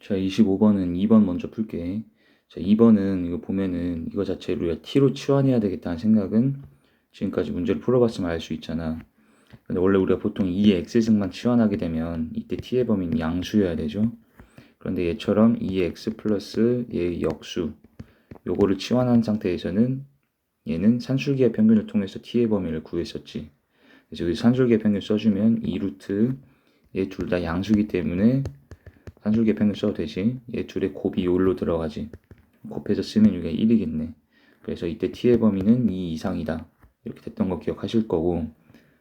자, 25번은 2번 먼저 풀게. 자, 2번은 이거 보면은 이거 자체를 우리가 t로 치환해야 되겠다는 생각은 지금까지 문제를 풀어봤으면 알 수 있잖아. 근데 원래 우리가 보통 2의 x승만 치환하게 되면 이때 t의 범위는 양수여야 되죠. 그런데 얘처럼 2의 x 플러스 얘의 역수 요거를 치환한 상태에서는 얘는 산술기의 평균을 통해서 t의 범위를 구했었지. 그래서 여기 산술기의 평균 써주면 2루트 얘 둘 다 양수기 때문에 산술기의 평균 써도 되지. 얘 둘의 곱이 요로 들어가지. 곱해서 쓰면 이게 1이겠네. 그래서 이때 t의 범위는 2 이상이다. 이렇게 됐던 거 기억하실 거고,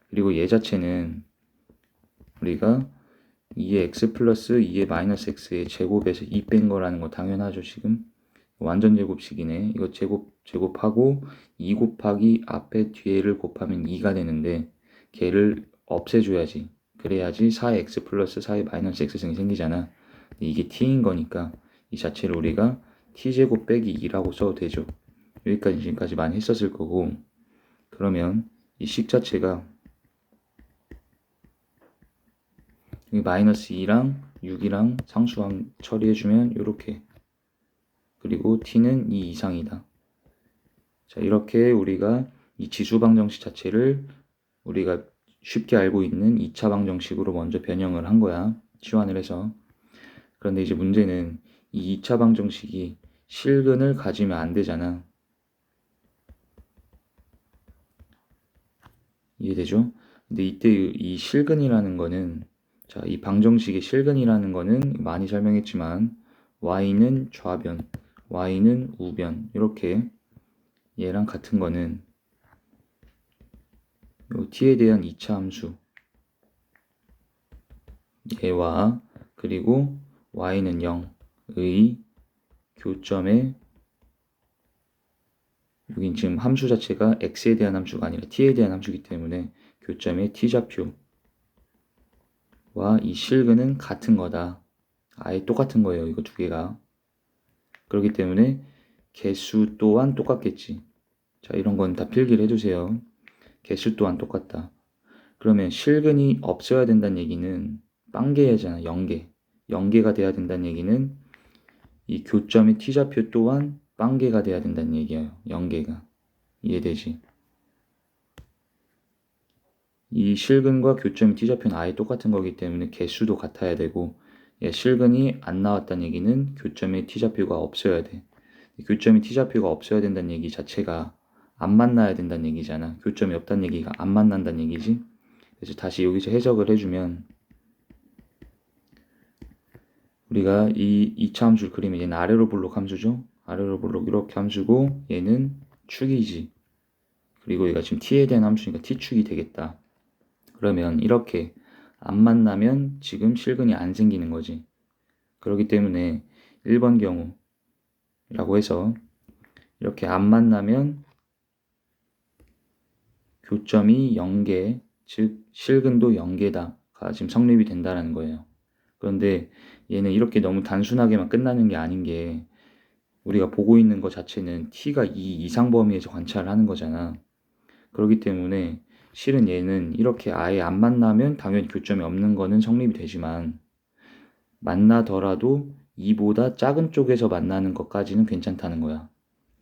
그리고 얘 자체는 우리가 2의 x 플러스 2의 마이너스 x의 제곱에서 2 뺀 거라는 거 당연하죠. 지금 완전 제곱식이네. 이거 제곱하고 2 곱하기 앞에 뒤에를 곱하면 2가 되는데 걔를 없애줘야지. 그래야지 4의 x 플러스 4의 마이너스 x승이 생기잖아. 이게 t인 거니까 이 자체를 우리가 t제곱 빼기 2라고 써도 되죠. 여기까지 지금까지 많이 했었을 거고, 그러면 이 식 자체가 여기 마이너스 2랑 6이랑 상수항 처리해주면 이렇게, 그리고 t는 2 이상이다. 자, 이렇게 우리가 이 지수방정식 자체를 우리가 쉽게 알고 있는 2차 방정식으로 먼저 변형을 한 거야. 치환을 해서. 그런데 이제 문제는 이 2차 방정식이 실근을 가지면 안 되잖아. 이해되죠? 근데 이때 이 실근이라는 거는, 자, 이 방정식의 실근이라는 거는 많이 설명했지만 y는 좌변, y는 우변, 이렇게 얘랑 같은 거는 요 t에 대한 2차 함수 얘와 그리고 y는 0의 교점에, 여긴 지금 함수 자체가 x에 대한 함수가 아니라 t에 대한 함수이기 때문에 교점의 t좌표와 이 실근은 같은 거다. 아예 똑같은 거예요. 이거 두 개가. 그렇기 때문에 개수 또한 똑같겠지. 자, 이런 건 다 필기를 해주세요. 개수 또한 똑같다. 그러면 실근이 없어야 된다는 얘기는 빵개잖아. 0개. 0개가 돼야 된다는 얘기는 이 교점의 t좌표 또한 빵개가 돼야 된다는 얘기예요. 0개가. 이해되지? 이 실근과 교점의 t좌표는 아예 똑같은 거기 때문에 개수도 같아야 되고, 실근이 안 나왔다는 얘기는 교점의 t좌표가 없어야 돼. 교점의 t좌표가 없어야 된다는 얘기 자체가 안 만나야 된다는 얘기잖아. 교점이 없다는 얘기가 안 만난다는 얘기지. 그래서 다시 여기서 해석을 해주면, 우리가 이 2차 함수를 그리면 얘는 아래로 볼록 함수죠. 아래로 볼록 이렇게 함수고 얘는 축이지. 그리고 얘가 지금 t에 대한 함수니까 t축이 되겠다. 그러면 이렇게 안 만나면 지금 실근이 안 생기는 거지. 그렇기 때문에 1번 경우라고 해서 이렇게 안 만나면 교점이 0개, 즉 실근도 0개다가 지금 성립이 된다는 거예요. 그런데 얘는 이렇게 너무 단순하게만 끝나는 게 아닌 게, 우리가 보고 있는 것 자체는 t가 2 이상 범위에서 관찰을 하는 거잖아. 그렇기 때문에 실은 얘는 이렇게 아예 안 만나면 당연히 교점이 없는 거는 성립이 되지만, 만나더라도 2보다 작은 쪽에서 만나는 것까지는 괜찮다는 거야.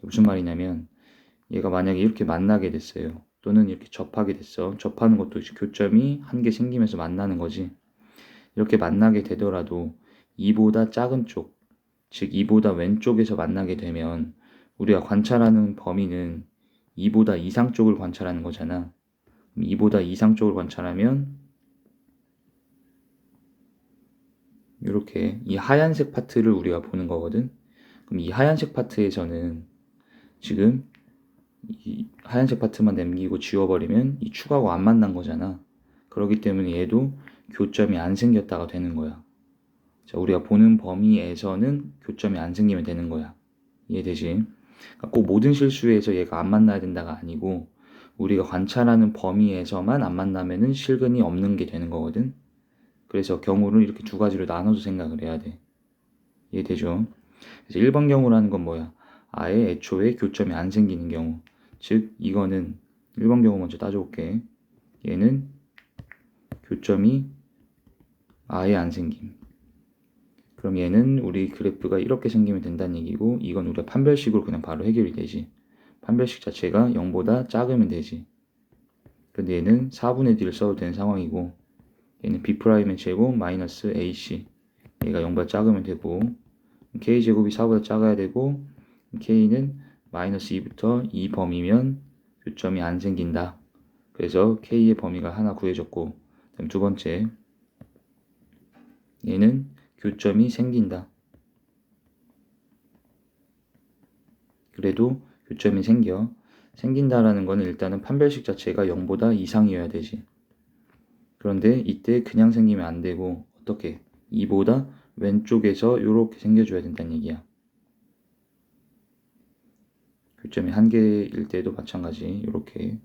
무슨 말이냐면 얘가 만약에 이렇게 만나게 됐어요. 또는 이렇게 접하게 됐어. 접하는 것도 교점이 한 개 생기면서 만나는 거지. 이렇게 만나게 되더라도 2보다 작은 쪽, 즉 2보다 왼쪽에서 만나게 되면 우리가 관찰하는 범위는 2보다 이상 쪽을 관찰하는 거잖아. 2보다 이상 쪽을 관찰하면 이렇게 이 하얀색 파트를 우리가 보는 거거든. 그럼 이 하얀색 파트에서는 지금 이 하얀색 파트만 남기고 지워버리면 이 축하고 안 만난 거잖아. 그렇기 때문에 얘도 교점이 안 생겼다가 되는 거야. 자, 우리가 보는 범위에서는 교점이 안 생기면 되는 거야. 이해되지? 그러니까 꼭 모든 실수에서 얘가 안 만나야 된다가 아니고, 우리가 관찰하는 범위에서만 안 만나면은 실근이 없는 게 되는 거거든. 그래서 경우를 이렇게 두 가지로 나눠서 생각을 해야 돼. 이해되죠? 그래서 1번 경우라는 건 뭐야? 아예 애초에 교점이 안 생기는 경우. 즉 이거는 1번 경우 먼저 따져볼게. 얘는 교점이 아예 안 생김. 그럼 얘는 우리 그래프가 이렇게 생기면 된다는 얘기고, 이건 우리가 판별식으로 그냥 바로 해결이 되지. 판별식 자체가 0보다 작으면 되지. 근데 얘는 4분의 D를 써도 되는 상황이고, 얘는 B'의 제곱 마이너스 AC, 얘가 0보다 작으면 되고, K제곱이 4보다 작아야 되고, K는 마이너스 2부터 2 범위면 교점이 안 생긴다. 그래서 K의 범위가 하나 구해졌고, 그다음 두 번째, 얘는 교점이 생긴다. 그래도 교점이 생긴다라는 거는 일단은 판별식 자체가 0보다 이상이어야 되지. 그런데 이때 그냥 생기면 안 되고, 어떻게? 2보다 왼쪽에서 이렇게 생겨줘야 된다는 얘기야. 교점이 한 개일 때도 마찬가지, 이렇게.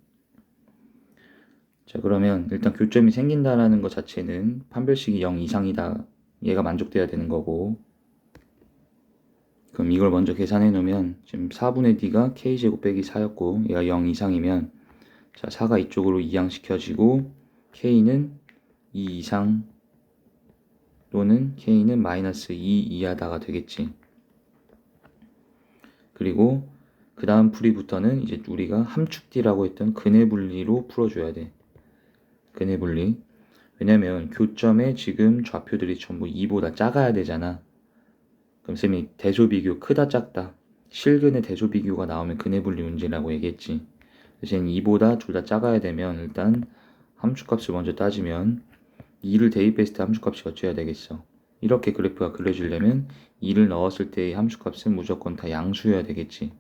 자, 그러면 일단 교점이 생긴다라는 것 자체는 판별식이 0 이상이다. 얘가 만족돼야 되는 거고. 그럼 이걸 먼저 계산해 놓으면 지금 4분의 D가 K제곱 빼기 4였고 얘가 0 이상이면, 자, 4가 이쪽으로 이항시켜지고 K는 2 이상 또는 K는 마이너스 2 이하다가 되겠지. 그리고 그 다음 풀이부터는 이제 우리가 함축 D라고 했던 근해 분리로 풀어줘야 돼. 근해 분리. 왜냐면 교점에 지금 좌표들이 전부 2보다 작아야 되잖아. 그럼 쌤이 대소 비교 크다 작다, 실근의 대소 비교가 나오면 근해 분리 문제라고 얘기했지. 대신 2보다 둘 다 작아야 되면 일단 함축값을 먼저 따지면 2를 대입했을 때 함축값이 어찌해야 되겠어. 이렇게 그래프가 그려지려면 2를 넣었을 때의 함축값은 무조건 다 양수여야 되겠지.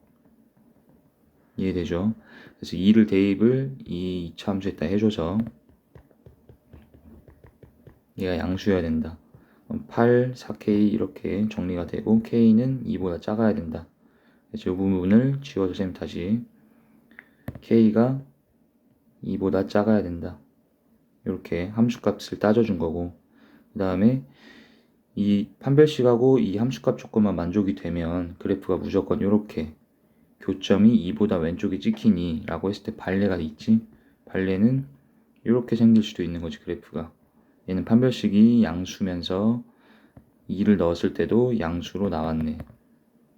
이해되죠? 그래서 2를 대입을 이 2차 함수에다 해줘서 얘가 양수여야 된다. 8, 4K 이렇게 정리가 되고 K는 2보다 작아야 된다. 그래서 이 부분을 지워서 쌤 다시 K가 2보다 작아야 된다. 이렇게 함수값을 따져준 거고, 그 다음에 이 판별식하고 이 함수값 조건만 만족이 되면 그래프가 무조건 이렇게 교점이 2보다 왼쪽이 찍히니 라고 했을 때 발레가 있지. 발레는 이렇게 생길 수도 있는 거지, 그래프가. 얘는 판별식이 양수면서 2를 넣었을 때도 양수로 나왔네.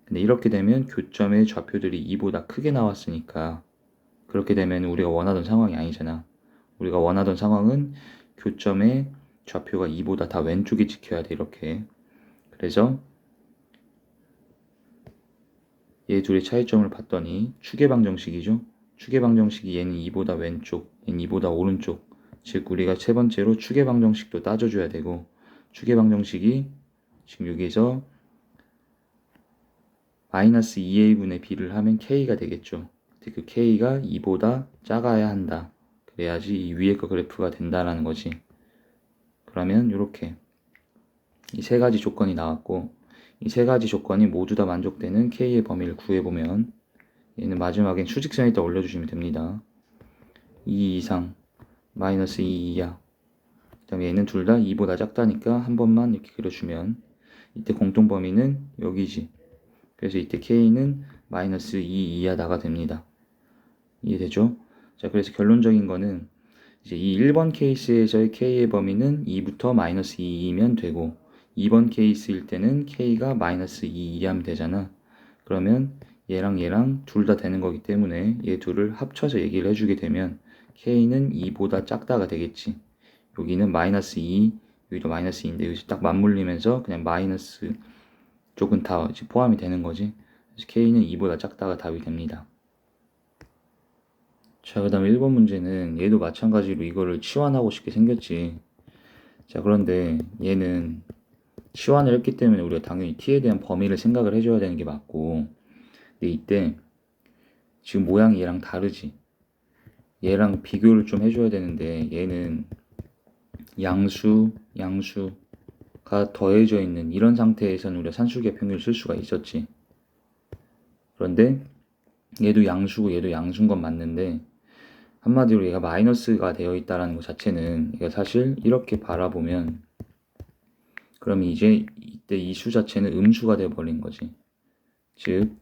근데 이렇게 되면 교점의 좌표들이 2보다 크게 나왔으니까, 그렇게 되면 우리가 원하던 상황이 아니잖아. 우리가 원하던 상황은 교점의 좌표가 2보다 다 왼쪽에 찍혀야 돼, 이렇게. 그래서 얘 둘의 차이점을 봤더니 추계방정식이죠. 추계방정식이 얘는 2보다 왼쪽, 얘는 2보다 오른쪽. 즉 우리가 세 번째로 추계방정식도 따져줘야 되고, 추계방정식이 지금 여기서 마이너스 2a분의 b를 하면 k가 되겠죠. 그 k가 2보다 작아야 한다. 그래야지 이 위에 거 그래프가 된다라는 거지. 그러면 이렇게 이 세 가지 조건이 나왔고, 이 세 가지 조건이 모두 다 만족되는 k의 범위를 구해보면, 얘는 마지막엔 수직선에다 올려주시면 됩니다. 2 이상, 마이너스 2 이하. 그 다음에 얘는 둘 다 2보다 작다니까 한 번만 이렇게 그려주면, 이때 공통범위는 여기지. 그래서 이때 k는 마이너스 2 이하다가 됩니다. 이해되죠? 자, 그래서 결론적인 거는 이제 이 1번 케이스에서의 k의 범위는 2부터 마이너스 2이면 되고, 2번 케이스일 때는 k가 마이너스 2 이하면 되잖아. 그러면 얘랑 둘 다 되는 거기 때문에 얘 둘을 합쳐서 얘기를 해주게 되면 k는 2보다 작다가 되겠지. 여기는 마이너스 2, 여기도 마이너스 2인데 여기서 딱 맞물리면서 그냥 마이너스 쪽은 다 이제 포함이 되는 거지. 그래서 k는 2보다 작다가 답이 됩니다. 자, 그 다음에 1번 문제는 얘도 마찬가지로 이거를 치환하고 싶게 생겼지. 자, 그런데 얘는 치환을 했기 때문에 우리가 당연히 t에 대한 범위를 생각을 해줘야 되는 게 맞고, 근데 이때 지금 모양이 얘랑 다르지. 얘랑 비교를 좀 해줘야 되는데 얘는 양수가 더해져 있는 이런 상태에서는 우리가 산술기하 평균을 쓸 수가 있었지. 그런데 얘도 양수고 얘도 양수인 건 맞는데, 한마디로 얘가 마이너스가 되어 있다는 것 자체는 얘가 사실 이렇게 바라보면, 그럼 이제 이때 이 수 자체는 음수가 되어버린 거지. 즉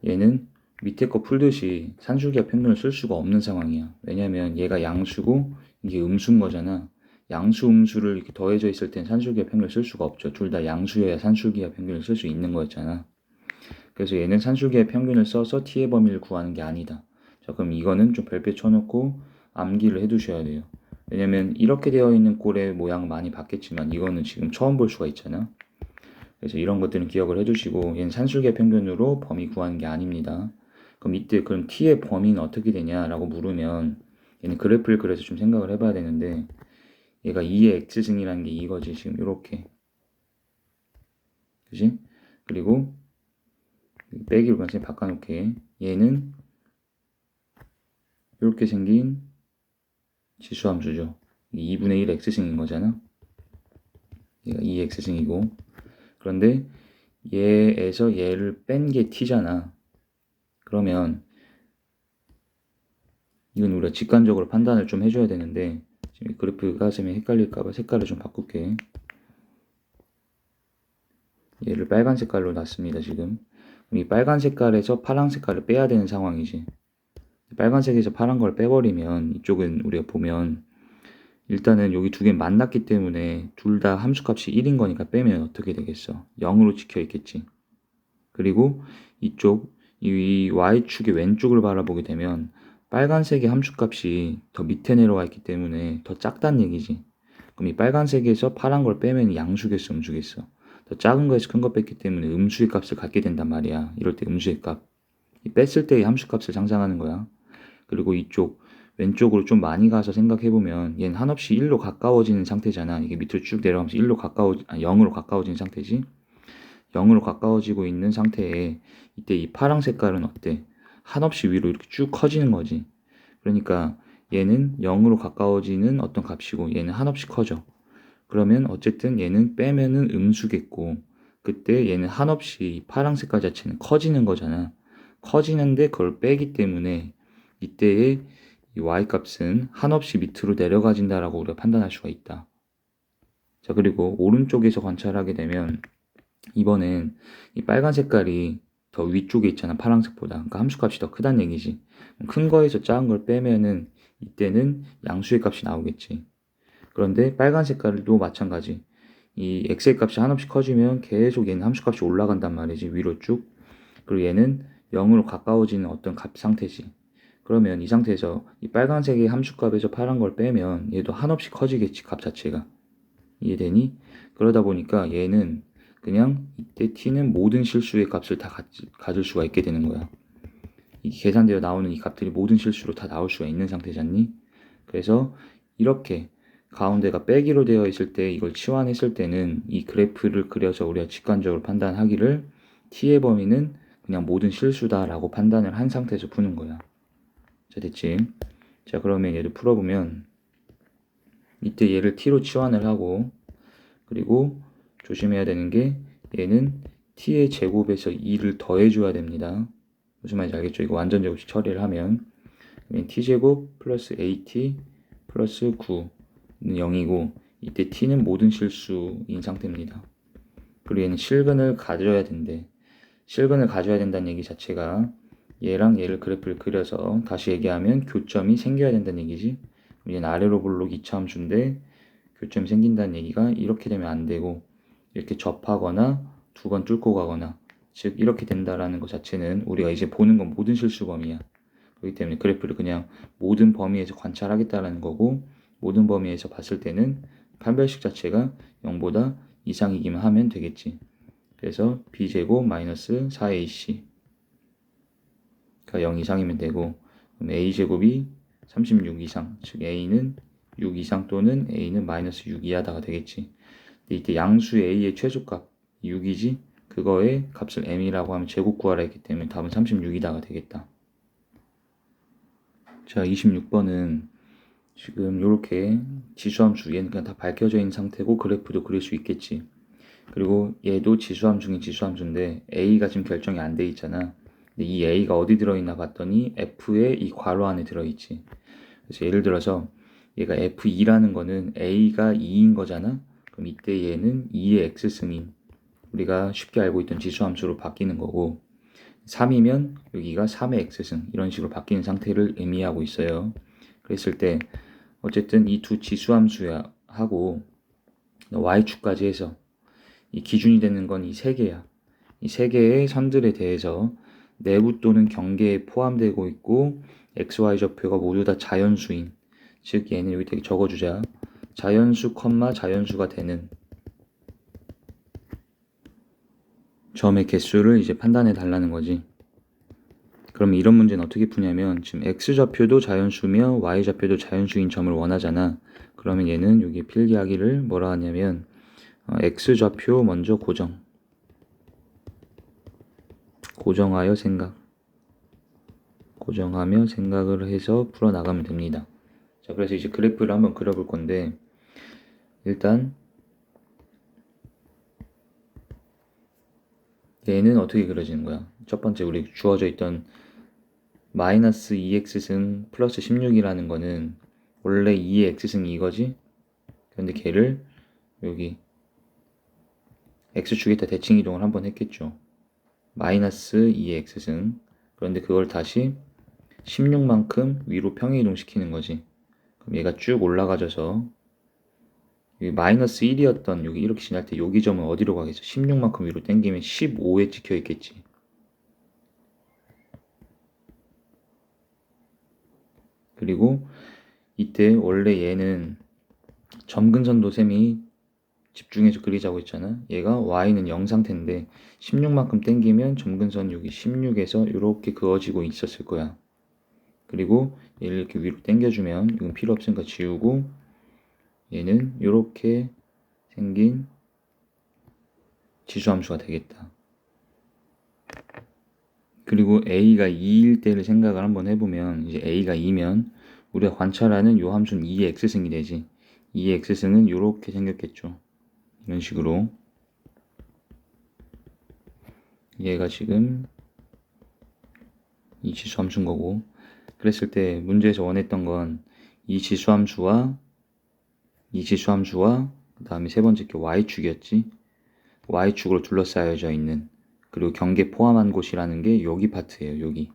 얘는 밑에 거 풀듯이 산술기하 평균을 쓸 수가 없는 상황이야. 왜냐면 얘가 양수고 이게 음수인 거잖아. 양수, 음수를 이렇게 더해져 있을 땐 산술기하 평균을 쓸 수가 없죠. 둘 다 양수여야 산술기하 평균을 쓸 수 있는 거였잖아. 그래서 얘는 산술기하 평균을 써서 t의 범위를 구하는 게 아니다. 자, 그럼 이거는 좀 별표 쳐놓고 암기를 해두셔야 돼요. 왜냐면 이렇게 되어 있는 꼴의 모양 많이 봤겠지만 이거는 지금 처음 볼 수가 있잖아. 그래서 이런 것들은 기억을 해두시고, 얘는 산술기하 평균으로 범위 구하는 게 아닙니다. 그럼 이때 그럼 t의 범위는 어떻게 되냐라고 물으면 얘는 그래프를 그려서 좀 생각을 해봐야 되는데, 얘가 2의 x승이라는 게 이거지. 지금 이렇게, 그지? 그리고 빼기로 그냥 바꿔놓게, 얘는 이렇게 생긴 지수함수죠. 2분의 1 x승인 거잖아. 얘가 2 x승이고, 그런데 얘에서 얘를 뺀 게 t잖아. 그러면 이건 우리가 직관적으로 판단을 좀 해줘야 되는데, 지금 그래프가 쌤이 헷갈릴까봐 색깔을 좀 바꿀게. 얘를 빨간 색깔로 놨습니다. 지금 이 빨간 색깔에서 파란 색깔을 빼야 되는 상황이지. 빨간색에서 파란 걸 빼버리면 이쪽은 우리가 보면 일단은 여기 두 개 만났기 때문에 둘 다 함수값이 1인 거니까 빼면 어떻게 되겠어? 0으로 찍혀 있겠지. 그리고 이쪽 이 y축의 왼쪽을 바라보게 되면 빨간색의 함수값이 더 밑에 내려와 있기 때문에 더 작다는 얘기지. 그럼 이 빨간색에서 파란 걸 빼면 양수겠어, 음수겠어? 더 작은 거에서 큰 거 뺐기 때문에 음수의 값을 갖게 된단 말이야. 이럴 때 음수의 값. 뺐을 때의 함수값을 상상하는 거야. 그리고 이쪽 왼쪽으로 좀 많이 가서 생각해보면 얘는 한없이 1로 가까워지는 상태잖아. 이게 밑으로 쭉 내려가면서 0으로 가까워지는 상태지. 0으로 가까워지고 있는 상태에 이때 이 파랑 색깔은 어때? 한없이 위로 이렇게 쭉 커지는 거지. 그러니까 얘는 0으로 가까워지는 어떤 값이고 얘는 한없이 커져. 그러면 어쨌든 얘는 빼면은 음수겠고, 그때 얘는 한없이 파랑 색깔 자체는 커지는 거잖아. 커지는데 그걸 빼기 때문에 이때의 이 y값은 한없이 밑으로 내려가진다라고 우리가 판단할 수가 있다. 자, 그리고 오른쪽에서 관찰하게 되면 이번엔 이 빨간 색깔이 더 위쪽에 있잖아, 파란색보다. 그러니까 함수값이 더 크다는 얘기지. 큰 거에서 작은 걸 빼면은 이때는 양수의 값이 나오겠지. 그런데 빨간 색깔도 마찬가지. 이 x의 값이 한없이 커지면 계속 얘는 함수값이 올라간단 말이지, 위로 쭉. 그리고 얘는 0으로 가까워지는 어떤 값 상태지. 그러면 이 상태에서 이 빨간색의 함수값에서 파란 걸 빼면 얘도 한없이 커지겠지, 값 자체가. 이해되니? 그러다 보니까 얘는 그냥 이때 t는 모든 실수의 값을 다 가질 수가 있게 되는 거야. 이 계산되어 나오는 이 값들이 모든 실수로 다 나올 수가 있는 상태잖니? 그래서 이렇게 가운데가 빼기로 되어 있을 때 이걸 치환했을 때는 이 그래프를 그려서 우리가 직관적으로 판단하기를 t의 범위는 그냥 모든 실수다 라고 판단을 한 상태에서 푸는 거야. 자, 됐지? 자, 그러면 얘를 풀어보면 이때 얘를 t로 치환을 하고, 그리고 조심해야 되는 게 얘는 t의 제곱에서 2를 더해줘야 됩니다. 무슨 말인지 알겠죠? 이거 완전 제곱식 처리를 하면 t제곱 플러스 at 플러스 9는 0이고, 이때 t는 모든 실수인 상태입니다. 그리고 얘는 실근을 가져야 된대. 실근을 가져야 된다는 얘기 자체가 얘랑 얘를 그래프를 그려서 다시 얘기하면 교점이 생겨야 된다는 얘기지. 얘는 아래로 볼록 2차함수인데 교점이 생긴다는 얘기가 이렇게 되면 안 되고, 이렇게 접하거나 두 번 뚫고 가거나, 즉 이렇게 된다라는 것 자체는 우리가 이제 보는 건 모든 실수 범위야. 그렇기 때문에 그래프를 그냥 모든 범위에서 관찰하겠다라는 거고, 모든 범위에서 봤을 때는 판별식 자체가 0보다 이상이기만 하면 되겠지. 그래서 b제곱 마이너스 4ac 가 0 이상이면 되고, 그럼 a제곱이 36 이상, 즉 a는 6 이상 또는 a는 마이너스 6 이하다가 되겠지. 근데 이때 양수 a의 최소값 6이지, 그거의 값을 m이라고 하면 제곱 구하라 했기 때문에 답은 36이다가 되겠다. 자, 26번은 지금 이렇게 지수함수, 얘는 그냥 다 밝혀져 있는 상태고 그래프도 그릴 수 있겠지. 그리고 얘도 지수함 중에 지수함수인데 a가 지금 결정이 안 돼 있잖아. 근데 이 a가 어디 들어있나 봤더니 f의 이 괄호 안에 들어있지. 그래서 예를 들어서 얘가 f2라는 거는 a가 2인 거잖아. 그럼 이때 얘는 2의 x승인, 우리가 쉽게 알고 있던 지수함수로 바뀌는 거고, 3이면 여기가 3의 x승, 이런 식으로 바뀌는 상태를 의미하고 있어요. 그랬을 때 어쨌든 이 두 지수함수야, 하고 y축까지 해서 이 기준이 되는 건 이 세 개야. 이 세 개의 선들에 대해서 내부 또는 경계에 포함되고 있고 x, y 좌표가 모두 다 자연수인, 즉 얘는 여기 되게 적어주자. 자연수, 자연수가 되는 점의 개수를 이제 판단해 달라는 거지. 그럼 이런 문제는 어떻게 푸냐면 지금 x좌표도 자연수며 y좌표도 자연수인 점을 원하잖아. 그러면 얘는 여기 필기하기를 뭐라 하냐면 x좌표 먼저 고정하여 고정하며 생각을 해서 풀어나가면 됩니다. 자, 그래서 이제 그래프를 한번 그려볼 건데 일단 얘는 어떻게 그려지는 거야? 첫 번째 우리 주어져 있던 마이너스 2x승 플러스 16이라는 거는 원래 2의 x승 이거지? 그런데 걔를 여기 x축에다 대칭 이동을 한번 했겠죠. 마이너스 2의 x승. 그런데 그걸 다시 16만큼 위로 평행 이동시키는 거지. 그럼 얘가 쭉 올라가져서 여기 마이너스 1이었던 여기 이렇게 지날 때 여기 점은 어디로 가겠어? 16만큼 위로 당기면 15에 찍혀 있겠지. 그리고 이때 원래 얘는 점근선도 셈이 집중해서 그리자고 했잖아. 얘가 y는 0 상태인데 16만큼 당기면 점근선 여기 16에서 이렇게 그어지고 있었을 거야. 그리고 얘를 이렇게 위로 당겨주면 이건 필요 없으니까 지우고 얘는 이렇게 생긴 지수함수가 되겠다. 그리고 a가 2일 때를 생각을 한번 해보면 이제 a가 2면 우리가 관찰하는 요 함수는 2의 x승이 되지. 2의 x승은 이렇게 생겼겠죠. 이런 식으로 얘가 지금 이 지수함수인 거고, 그랬을 때 문제에서 원했던 건 이 지수함수와 그 다음에 세 번째 게 y축이었지. y축으로 둘러싸여져 있는, 그리고 경계 포함한 곳이라는 게 여기 파트예요. 여기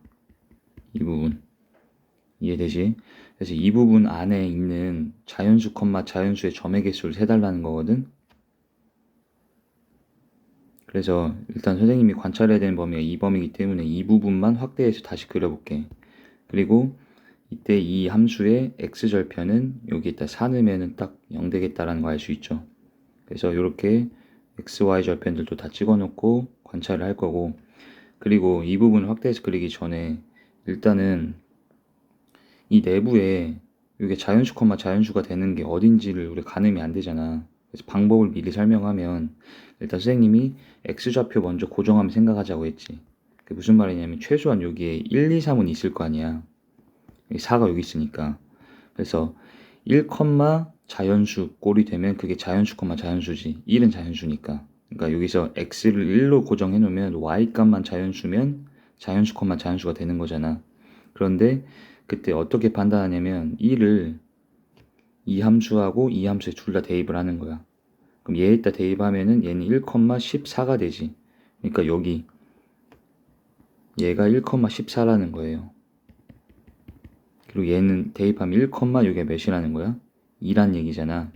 이 부분 이해되지? 그래서 이 부분 안에 있는 자연수, 자연수의 점의 개수를 세달라는 거거든. 그래서 일단 선생님이 관찰해야 되는 범위가 이 범위이기 때문에 이 부분만 확대해서 다시 그려볼게. 그리고 이때 이 함수의 x절편은 여기에다 4 넣으면 딱 0 되겠다라는 거 알 수 있죠. 그래서 이렇게 x, y 절편들도 다 찍어놓고 관찰을 할 거고, 그리고 이 부분을 확대해서 그리기 전에 일단은 이 내부에 이게 자연수, 자연수가 되는 게 어딘지를 우리 가늠이 안 되잖아. 그래서 방법을 미리 설명하면 일단 선생님이 x좌표 먼저 고정하면 생각하자고 했지. 그게 무슨 말이냐면 최소한 여기에 1, 2, 3은 있을 거 아니야. 4가 여기 있으니까. 그래서 1, 자연수 꼴이 되면 그게 자연수, 자연수지. 1은 자연수니까. 그러니까 여기서 x를 1로 고정해 놓으면 y 값만 자연수면 자연수, 자연수가 되는 거잖아. 그런데 그때 어떻게 판단하냐면 1을 이 함수하고 이 함수에 둘 다 대입을 하는 거야. 그럼 얘에다 대입하면은 얘는 1,14가 되지. 그러니까 여기 얘가 1,14라는 거예요. 그리고 얘는 대입하면 1, 여기가 몇이라는 거야? 2란 얘기잖아.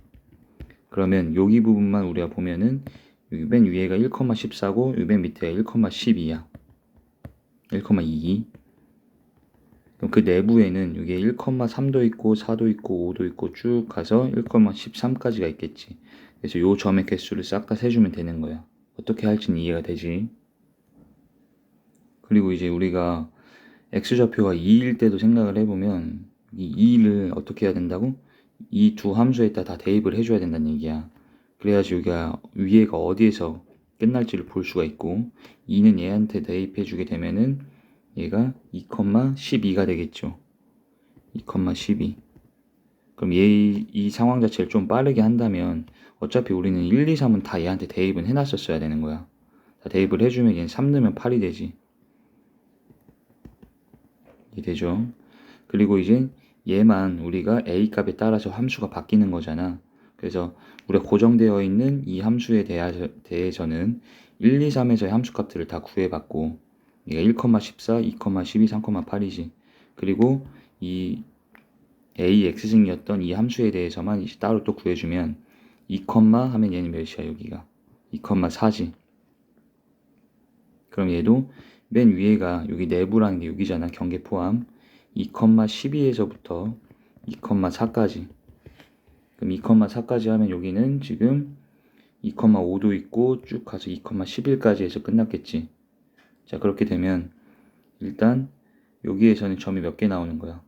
그러면 여기 부분만 우리가 보면은 여기 맨 위에가 1,14고 여기 맨 밑에가 1,12야. 1,22. 그럼 그 내부에는 여기에 1,3도 있고 4도 있고 5도 있고 쭉 가서 1,13까지가 있겠지. 그래서 요 점의 개수를 싹 다 세주면 되는 거야. 어떻게 할지는 이해가 되지. 그리고 이제 우리가 x좌표가 2일 때도 생각을 해보면 이 2를 어떻게 해야 된다고? 이 두 함수에다 다 대입을 해줘야 된다는 얘기야. 그래야지 여기가 위에가 어디에서 끝날지를 볼 수가 있고 2는 얘한테 대입해주게 되면은 얘가 2,12가 되겠죠. 2,12. 그럼 이 상황 자체를 좀 빠르게 한다면 어차피 우리는 1, 2, 3은 다 얘한테 대입은 해놨었어야 되는 거야. 다 대입을 해주면 얘는 3 넣으면 8이 되지. 이해되죠? 그리고 이제 얘만 우리가 a 값에 따라서 함수가 바뀌는 거잖아. 그래서 우리가 고정되어 있는 이 함수에 대해서는 1, 2, 3에서의 함수 값들을 다 구해봤고 얘가 1,14, 2,12, 3,8이지. 그리고 이 a x승이었던 이 함수에 대해서만 이제 따로 또 구해주면 2, 하면 얘는 몇이야 여기가 2,4지. 그럼 얘도 맨 위에가 여기 내부라는 게 여기잖아. 경계 포함 2,12에서부터 2,4까지. 그럼 2,4까지 하면 여기는 지금 2,5도 있고 쭉 가서 2,11까지 해서 끝났겠지. 자, 그렇게 되면 일단 여기에서는 점이 몇 개 나오는 거야.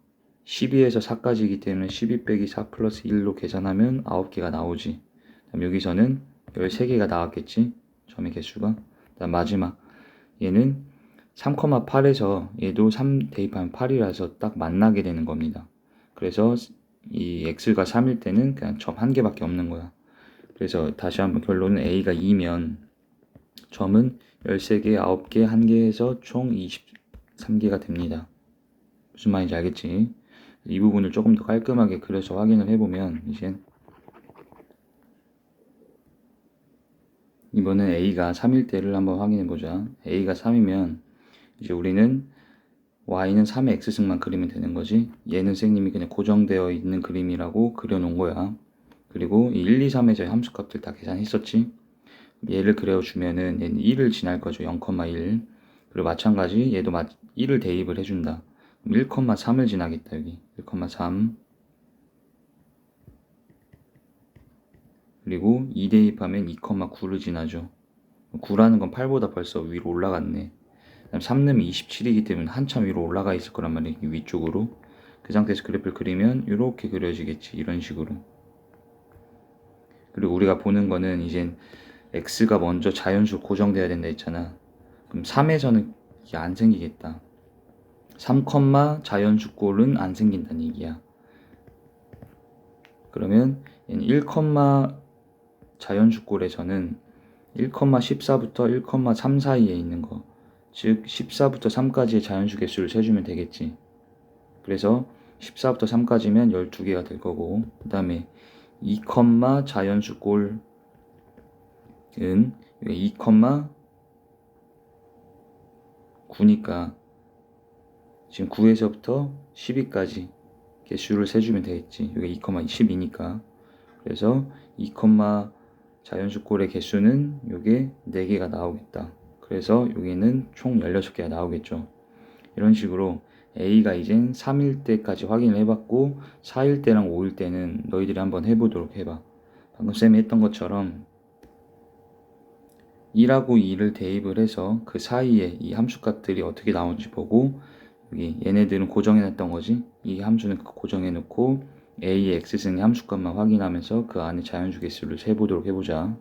12에서 4까지이기 때문에 12 빼기 4 플러스 1로 계산하면 9개가 나오지. 그럼 여기서는 13개가 나왔겠지. 점의 개수가. 그다음 마지막 얘는 3,8에서 얘도 3 대입하면 8이라서 딱 만나게 되는 겁니다. 그래서 이 x가 3일 때는 그냥 점 한 개밖에 없는 거야. 그래서 다시 한번 결론은 a가 2면 점은 13개, 9개, 1개 해서 총 23개가 됩니다. 무슨 말인지 알겠지? 이 부분을 조금 더 깔끔하게 그려서 확인을 해보면 이제 이번엔 a가 3일 때를 한번 확인해보자. a가 3이면 이제 우리는 y는 3의 x승만 그리면 되는 거지. 얘는 선생님이 그냥 고정되어 있는 그림이라고 그려놓은 거야. 그리고 이 1, 2, 3에서의 함수값들 다 계산했었지. 얘를 그려주면은 얘는 1을 지날 거죠. 0,1. 그리고 마찬가지 얘도 1을 대입을 해준다. 1,3을 지나겠다. 여기 1,3. 그리고 2 대입하면 2,9를 지나죠. 9라는 건 8보다 벌써 위로 올라갔네. 3 넣으면 27이기 때문에 한참 위로 올라가 있을 거란 말이야. 위쪽으로. 그 상태에서 그래프를 그리면 이렇게 그려지겠지. 이런 식으로. 그리고 우리가 보는 거는 이젠 x가 먼저 자연수 고정돼야 된다 했잖아. 그럼 3에서는 이게 안 생기겠다. 3, 자연수꼴은 안 생긴다는 얘기야. 그러면 얘는 1, 자연수꼴에서는 1,14부터 1,3 사이에 있는 거, 즉 14부터 3까지의 자연수 개수를 세주면 되겠지. 그래서 14부터 3까지면 12개가 될 거고, 그 다음에 2, 자연수꼴은 2, 9니까 지금 9에서부터 12까지 개수를 세주면 되겠지. 여기 2,12니까. 그래서 2, 자연수꼴의 개수는 요게 4개가 나오겠다. 그래서 여기는 총 16개가 나오겠죠. 이런 식으로 A가 이젠 3일 때까지 확인을 해봤고 4일 때랑 5일 때는 너희들이 한번 해보도록 해봐. 방금 쌤이 했던 것처럼 1하고 2를 대입을 해서 그 사이에 이 함수값들이 어떻게 나오는지 보고 여기 얘네들은 고정해놨던 거지. 이 함수는 고정해놓고 A의 x승의 함수값만 확인하면서 그 안에 자연수 개수를 세보도록 해보자.